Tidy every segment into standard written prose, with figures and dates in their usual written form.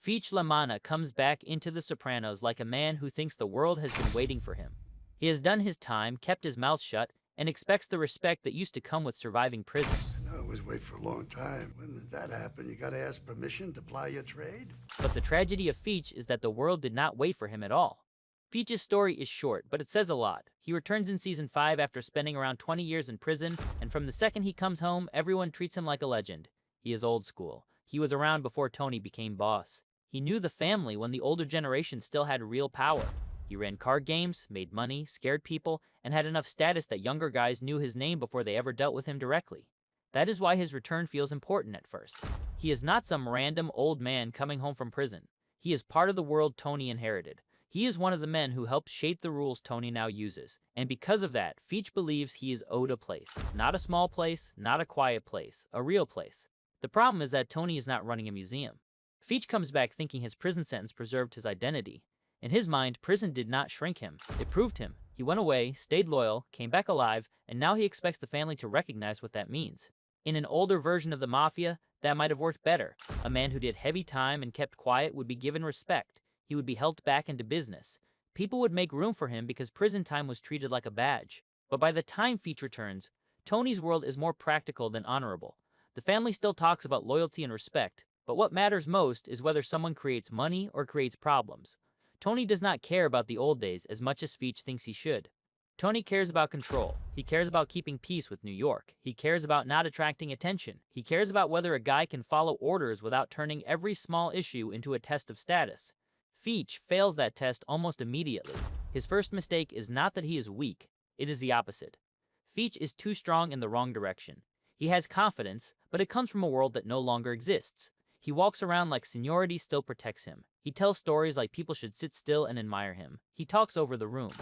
Feech LaManna comes back into The Sopranos like a man who thinks the world has been waiting for him. He has done his time, kept his mouth shut, and expects the respect that used to come with surviving prison. I know it was wait for a long time. When did that happen? You gotta ask permission to ply your trade? But the tragedy of Feech is that the world did not wait for him at all. Feech's story is short, but it says a lot. He returns in season 5 after spending around 20 years in prison, and from the second he comes home, everyone treats him like a legend. He is old school. He was around before Tony became boss. He knew the family when the older generation still had real power. He ran card games, made money, scared people, and had enough status that younger guys knew his name before they ever dealt with him directly. That is why his return feels important at first. He is not some random old man coming home from prison. He is part of the world Tony inherited. He is one of the men who helped shape the rules Tony now uses. And because of that, Feech believes he is owed a place. Not a small place, not a quiet place, a real place. The problem is that Tony is not running a museum. Feech comes back thinking his prison sentence preserved his identity. In his mind, prison did not shrink him. It proved him. He went away, stayed loyal, came back alive, and now he expects the family to recognize what that means. In an older version of the Mafia, that might have worked better. A man who did heavy time and kept quiet would be given respect. He would be helped back into business. People would make room for him because prison time was treated like a badge. But by the time Feech returns, Tony's world is more practical than honorable. The family still talks about loyalty and respect, but what matters most is whether someone creates money or creates problems. Tony does not care about the old days as much as Feech thinks he should. Tony cares about control. He cares about keeping peace with New York. He cares about not attracting attention. He cares about whether a guy can follow orders without turning every small issue into a test of status. Feech fails that test almost immediately. His first mistake is not that he is weak, it is the opposite. Feech is too strong in the wrong direction. He has confidence, but it comes from a world that no longer exists. He walks around like seniority still protects him. He tells stories like people should sit still and admire him. He talks over the room.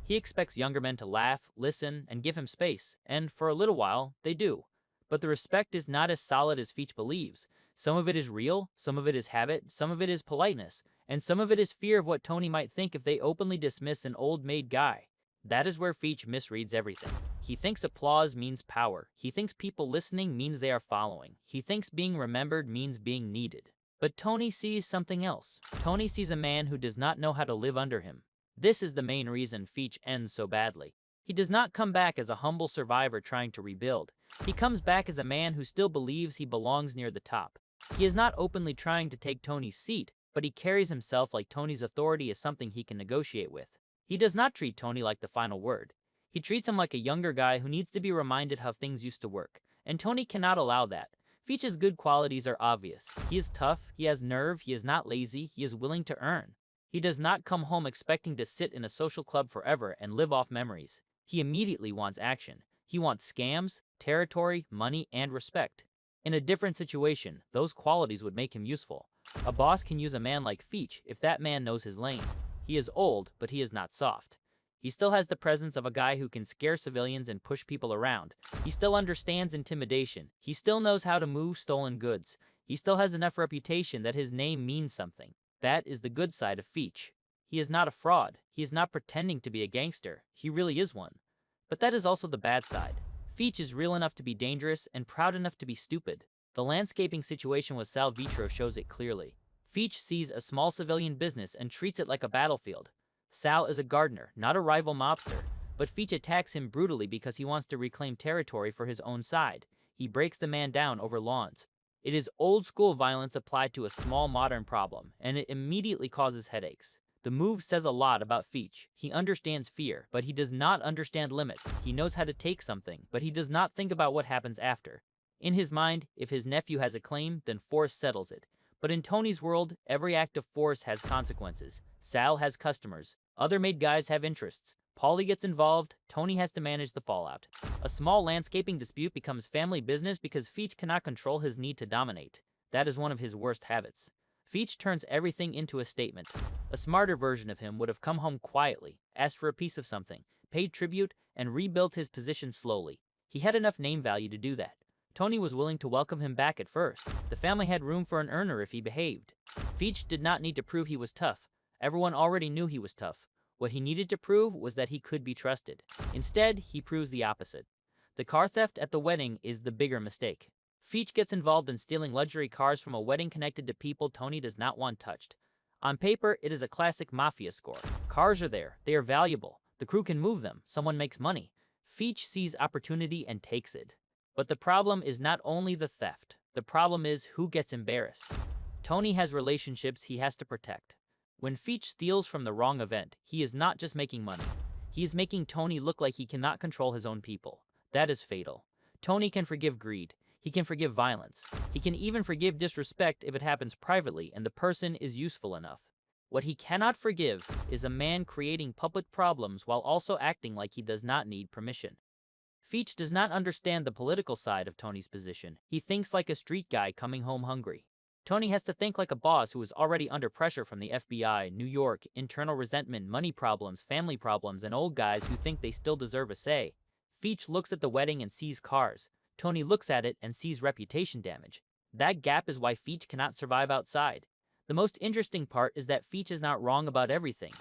He expects younger men to laugh, listen, and give him space, and for a little while, they do. But the respect is not as solid as Feech believes. Some of it is real, some of it is habit, some of it is politeness, and some of it is fear of what Tony might think if they openly dismiss an old-maid guy. That is where Feech misreads everything. He thinks applause means power. He thinks people listening means they are following. He thinks being remembered means being needed. But Tony sees something else. Tony sees a man who does not know how to live under him. This is the main reason Feech ends so badly. He does not come back as a humble survivor trying to rebuild. He comes back as a man who still believes he belongs near the top. He is not openly trying to take Tony's seat, but he carries himself like Tony's authority is something he can negotiate with. He does not treat Tony like the final word. He treats him like a younger guy who needs to be reminded how things used to work, and Tony cannot allow that. Feech's good qualities are obvious. He is tough, he has nerve, he is not lazy, he is willing to earn. He does not come home expecting to sit in a social club forever and live off memories. He immediately wants action. He wants scams, territory, money, and respect. In a different situation, those qualities would make him useful. A boss can use a man like Feech if that man knows his lane. He is old, but he is not soft. He still has the presence of a guy who can scare civilians and push people around. He still understands intimidation. He still knows how to move stolen goods. He still has enough reputation that his name means something. That is the good side of Feech. He is not a fraud. He is not pretending to be a gangster. He really is one. But that is also the bad side. Feech is real enough to be dangerous and proud enough to be stupid. The landscaping situation with Sal Vitro shows it clearly. Feech sees a small civilian business and treats it like a battlefield. Sal is a gardener, not a rival mobster, but Feech attacks him brutally because he wants to reclaim territory for his own side. He breaks the man down over lawns. It is old-school violence applied to a small modern problem, and it immediately causes headaches. The move says a lot about Feech. He understands fear, but he does not understand limits. He knows how to take something, but he does not think about what happens after. In his mind, if his nephew has a claim, then force settles it. But in Tony's world, every act of force has consequences. Sal has customers. Other made guys have interests. Paulie gets involved. Tony has to manage the fallout. A small landscaping dispute becomes family business because Feech cannot control his need to dominate. That is one of his worst habits. Feech turns everything into a statement. A smarter version of him would have come home quietly, asked for a piece of something, paid tribute, and rebuilt his position slowly. He had enough name value to do that. Tony was willing to welcome him back at first. The family had room for an earner if he behaved. Feech did not need to prove he was tough. Everyone already knew he was tough. What he needed to prove was that he could be trusted. Instead, he proves the opposite. The car theft at the wedding is the bigger mistake. Feach gets involved in stealing luxury cars from a wedding connected to people Tony does not want touched. On paper, it is a classic mafia score. Cars are there, they are valuable, the crew can move them, someone makes money. Feach sees opportunity and takes it. But the problem is not only the theft, the problem is who gets embarrassed. Tony has relationships he has to protect. When Feach steals from the wrong event, he is not just making money. He is making Tony look like he cannot control his own people. That is fatal. Tony can forgive greed. He can forgive violence. He can even forgive disrespect if it happens privately and the person is useful enough. What he cannot forgive is a man creating public problems while also acting like he does not need permission. Feach does not understand the political side of Tony's position. He thinks like a street guy coming home hungry. Tony has to think like a boss who is already under pressure from the FBI, New York, internal resentment, money problems, family problems, and old guys who think they still deserve a say. Feach looks at the wedding and sees cars. Tony looks at it and sees reputation damage. That gap is why Feach cannot survive outside. The most interesting part is that Feach is not wrong about everything.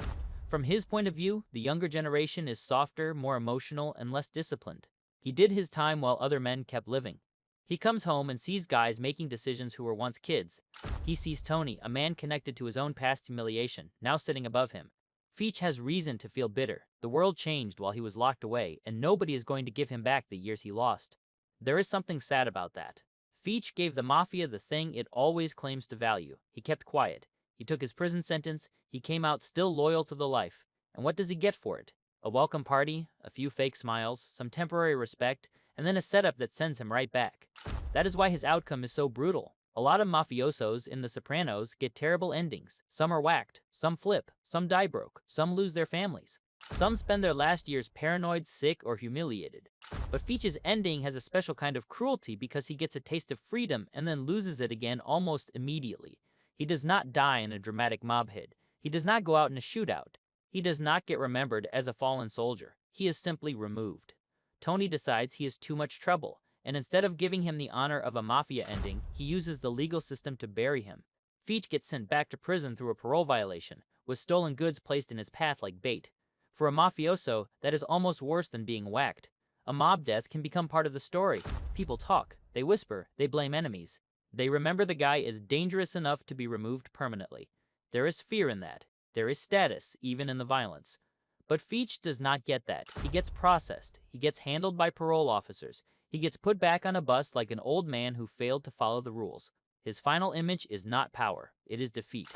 From his point of view, the younger generation is softer, more emotional, and less disciplined. He did his time while other men kept living. He comes home and sees guys making decisions who were once kids. He sees Tony, a man connected to his own past humiliation, now sitting above him. Feach has reason to feel bitter. The world changed while he was locked away, and nobody is going to give him back the years he lost. There is something sad about that. Feach gave the mafia the thing it always claims to value. He kept quiet. He took his prison sentence. He came out still loyal to the life. And what does he get for it? A welcome party, a few fake smiles, some temporary respect, and then a setup that sends him right back. That is why his outcome is so brutal. A lot of mafiosos in The Sopranos get terrible endings. Some are whacked, some flip, some die broke, some lose their families. Some spend their last years paranoid, sick, or humiliated. But Feach's ending has a special kind of cruelty because he gets a taste of freedom and then loses it again almost immediately. He does not die in a dramatic mob hit. He does not go out in a shootout. He does not get remembered as a fallen soldier. He is simply removed. Tony decides he is too much trouble, and instead of giving him the honor of a mafia ending, he uses the legal system to bury him. Feach gets sent back to prison through a parole violation, with stolen goods placed in his path like bait. For a mafioso, that is almost worse than being whacked. A mob death can become part of the story. People talk, they whisper, they blame enemies. They remember the guy is dangerous enough to be removed permanently. There is fear in that. There is status, even in the violence. But Feach does not get that. He gets processed. He gets handled by parole officers. He gets put back on a bus like an old man who failed to follow the rules. His final image is not power. It is defeat.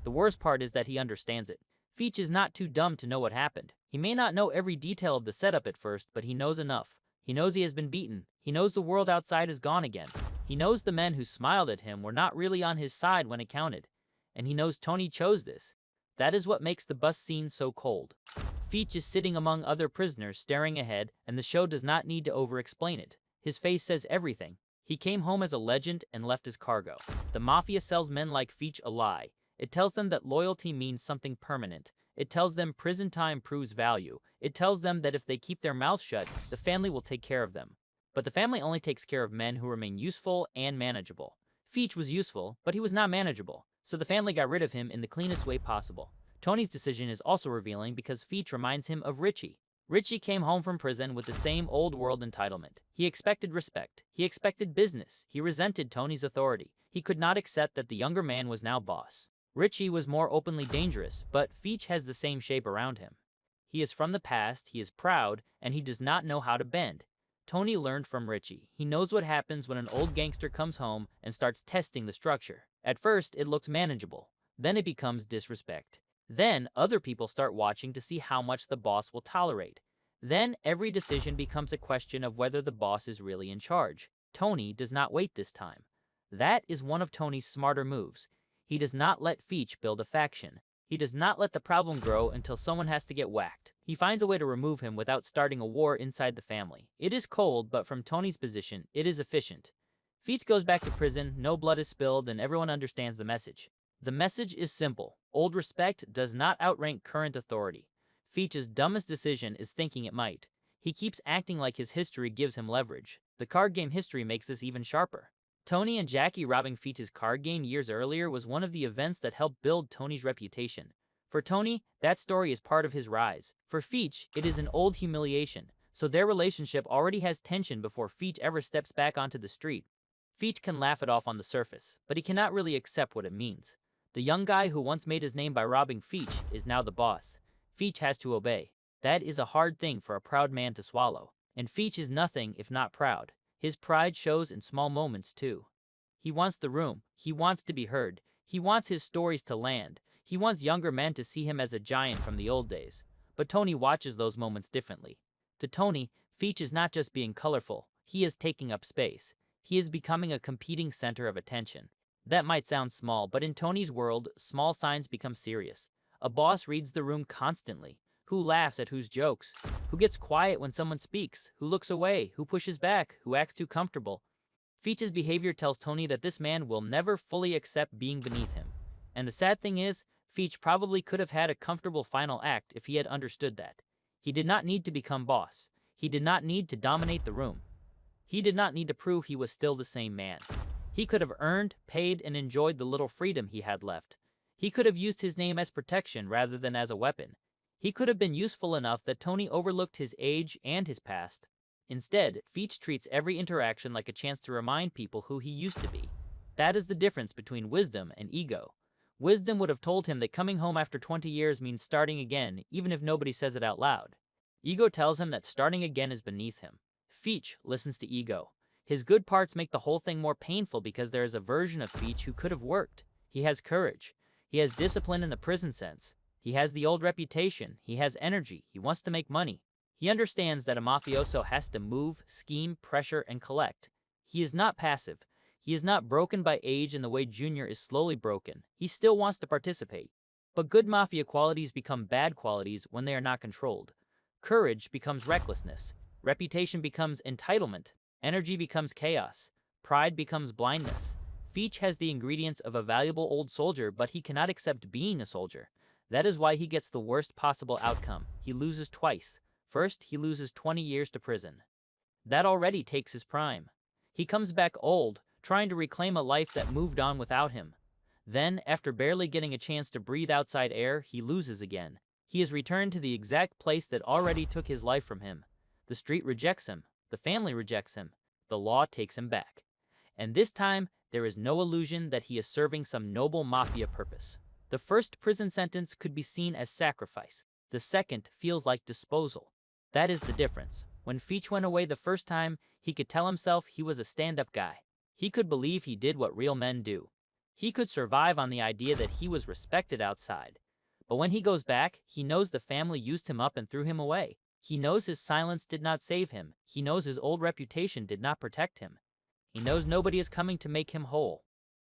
The worst part is that he understands it. Feach is not too dumb to know what happened. He may not know every detail of the setup at first, but he knows enough. He knows he has been beaten. He knows the world outside is gone again. He knows the men who smiled at him were not really on his side when it counted. And he knows Tony chose this. That is what makes the bus scene so cold. Feach is sitting among other prisoners staring ahead, and the show does not need to over-explain it. His face says everything. He came home as a legend and left his cargo. The mafia sells men like Feach a lie. It tells them that loyalty means something permanent. It tells them prison time proves value. It tells them that if they keep their mouths shut, the family will take care of them. But the family only takes care of men who remain useful and manageable. Feach was useful, but he was not manageable, so the family got rid of him in the cleanest way possible. Tony's decision is also revealing because Feach reminds him of Richie. Richie came home from prison with the same old-world entitlement. He expected respect. He expected business. He resented Tony's authority. He could not accept that the younger man was now boss. Richie was more openly dangerous, but Feach has the same shape around him. He is from the past, he is proud, and he does not know how to bend. Tony learned from Richie. He knows what happens when an old gangster comes home and starts testing the structure. At first, it looks manageable. Then it becomes disrespect. Then, other people start watching to see how much the boss will tolerate. Then, every decision becomes a question of whether the boss is really in charge. Tony does not wait this time. That is one of Tony's smarter moves. He does not let Feach build a faction. He does not let the problem grow until someone has to get whacked. He finds a way to remove him without starting a war inside the family. It is cold, but from Tony's position, it is efficient. Feach goes back to prison, no blood is spilled, and everyone understands the message. The message is simple. Old respect does not outrank current authority. Feach's dumbest decision is thinking it might. He keeps acting like his history gives him leverage. The card game history makes this even sharper. Tony and Jackie robbing Feach's card game years earlier was one of the events that helped build Tony's reputation. For Tony, that story is part of his rise. For Feach, it is an old humiliation, so their relationship already has tension before Feach ever steps back onto the street. Feach can laugh it off on the surface, but he cannot really accept what it means. The young guy who once made his name by robbing Feach is now the boss. Feach has to obey. That is a hard thing for a proud man to swallow. And Feach is nothing if not proud. His pride shows in small moments too. He wants the room. He wants to be heard. He wants his stories to land. He wants younger men to see him as a giant from the old days. But Tony watches those moments differently. To Tony, Feach is not just being colorful. He is taking up space. He is becoming a competing center of attention. That might sound small, but in Tony's world, small signs become serious. A boss reads the room constantly. Who laughs at whose jokes? Who gets quiet when someone speaks? Who looks away? Who pushes back? Who acts too comfortable? Feach's behavior tells Tony that this man will never fully accept being beneath him. And the sad thing is, Feach probably could have had a comfortable final act if he had understood that. He did not need to become boss. He did not need to dominate the room. He did not need to prove he was still the same man. He could have earned, paid, and enjoyed the little freedom he had left. He could have used his name as protection rather than as a weapon. He could have been useful enough that Tony overlooked his age and his past. Instead, Feach treats every interaction like a chance to remind people who he used to be. That is the difference between wisdom and ego. Wisdom would have told him that coming home after 20 years means starting again, even if nobody says it out loud. Ego tells him that starting again is beneath him. Feach listens to ego. His good parts make the whole thing more painful because there is a version of Feach who could have worked. He has courage. He has discipline in the prison sense. He has the old reputation. He has energy. He wants to make money. He understands that a mafioso has to move, scheme, pressure, and collect. He is not passive. He is not broken by age in the way Junior is slowly broken. He still wants to participate. But good mafia qualities become bad qualities when they are not controlled. Courage becomes recklessness. Reputation becomes entitlement. Energy becomes chaos. Pride becomes blindness. Feach has the ingredients of a valuable old soldier, but he cannot accept being a soldier. That is why he gets the worst possible outcome. He loses twice. First, he loses 20 years to prison. That already takes his prime. He comes back old, trying to reclaim a life that moved on without him. Then, after barely getting a chance to breathe outside air, he loses again. He is returned to the exact place that already took his life from him. The street rejects him. The family rejects him. The law takes him back. And this time, there is no illusion that he is serving some noble mafia purpose. The first prison sentence could be seen as sacrifice. The second feels like disposal. That is the difference. When Feach went away the first time, he could tell himself he was a stand-up guy. He could believe he did what real men do. He could survive on the idea that he was respected outside. But when he goes back, he knows the family used him up and threw him away. He knows his silence did not save him. He knows his old reputation did not protect him. He knows nobody is coming to make him whole.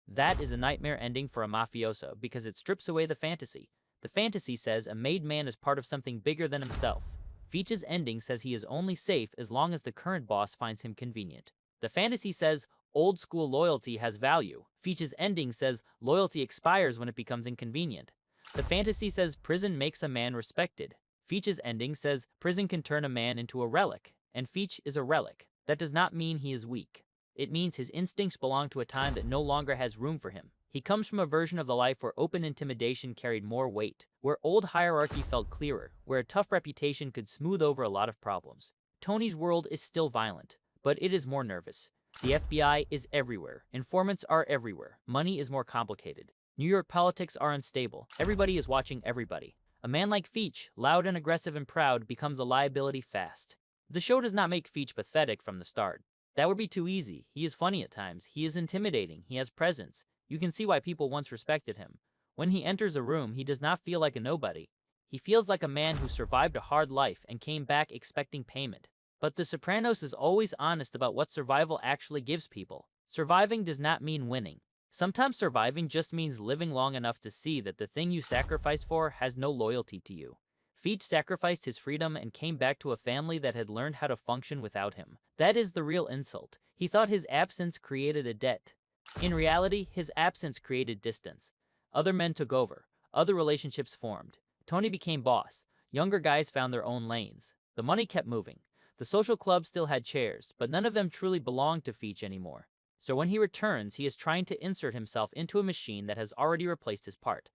That is a nightmare ending for a mafioso because it strips away the fantasy. The fantasy says a made man is part of something bigger than himself. Feach's ending says he is only safe as long as the current boss finds him convenient. The fantasy says old school loyalty has value. Feach's ending says loyalty expires when it becomes inconvenient. The fantasy says prison makes a man respected. Feach's ending says prison can turn a man into a relic, and Feach is a relic. That does not mean he is weak. It means his instincts belong to a time that no longer has room for him. He comes from a version of the life where open intimidation carried more weight, where old hierarchy felt clearer, where a tough reputation could smooth over a lot of problems. Tony's world is still violent, but it is more nervous. The FBI is everywhere. Informants are everywhere. Money is more complicated. New York politics are unstable. Everybody is watching everybody. A man like Feach, loud and aggressive and proud, becomes a liability fast. The show does not make Feach pathetic from the start. That would be too easy. He is funny at times. He is intimidating. He has presence. You can see why people once respected him. When he enters a room, he does not feel like a nobody. He feels like a man who survived a hard life and came back expecting payment. But The Sopranos is always honest about what survival actually gives people. Surviving does not mean winning. Sometimes surviving just means living long enough to see that the thing you sacrificed for has no loyalty to you. Feach sacrificed his freedom and came back to a family that had learned how to function without him. That is the real insult. He thought his absence created a debt. In reality, his absence created distance. Other men took over. Other relationships formed. Tony became boss. Younger guys found their own lanes. The money kept moving. The social club still had chairs, but none of them truly belonged to Feach anymore. So when he returns, he is trying to insert himself into a machine that has already replaced his part.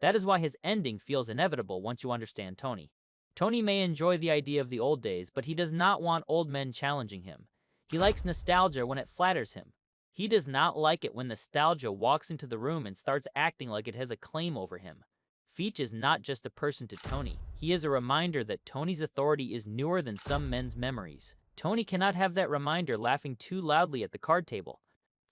That is why his ending feels inevitable once you understand Tony. Tony may enjoy the idea of the old days, but he does not want old men challenging him. He likes nostalgia when it flatters him. He does not like it when nostalgia walks into the room and starts acting like it has a claim over him. Feach is not just a person to Tony. He is a reminder that Tony's authority is newer than some men's memories. Tony cannot have that reminder laughing too loudly at the card table.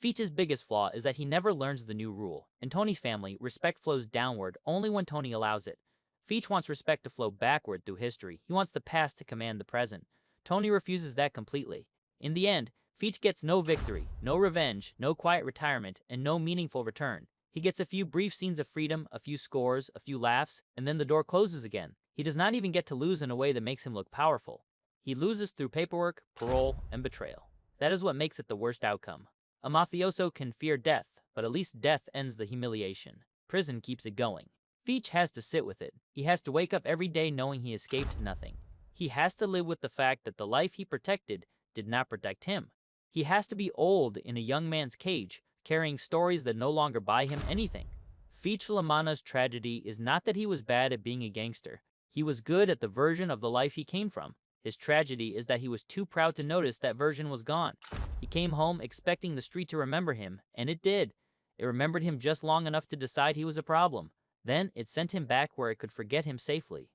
Feach's biggest flaw is that he never learns the new rule. In Tony's family, respect flows downward only when Tony allows it. Feach wants respect to flow backward through history. He wants the past to command the present. Tony refuses that completely. In the end, Feach gets no victory, no revenge, no quiet retirement, and no meaningful return. He gets a few brief scenes of freedom, a few scores, a few laughs, and then the door closes again. He does not even get to lose in a way that makes him look powerful. He loses through paperwork, parole, and betrayal. That is what makes it the worst outcome. A mafioso can fear death, but at least death ends the humiliation. Prison keeps it going. Feach has to sit with it. He has to wake up every day knowing he escaped nothing. He has to live with the fact that the life he protected did not protect him. He has to be old in a young man's cage, carrying stories that no longer buy him anything. Feach Lamanna's tragedy is not that he was bad at being a gangster. He was good at the version of the life he came from. His tragedy is that he was too proud to notice that version was gone. He came home expecting the street to remember him, and it did. It remembered him just long enough to decide he was a problem. Then it sent him back where it could forget him safely.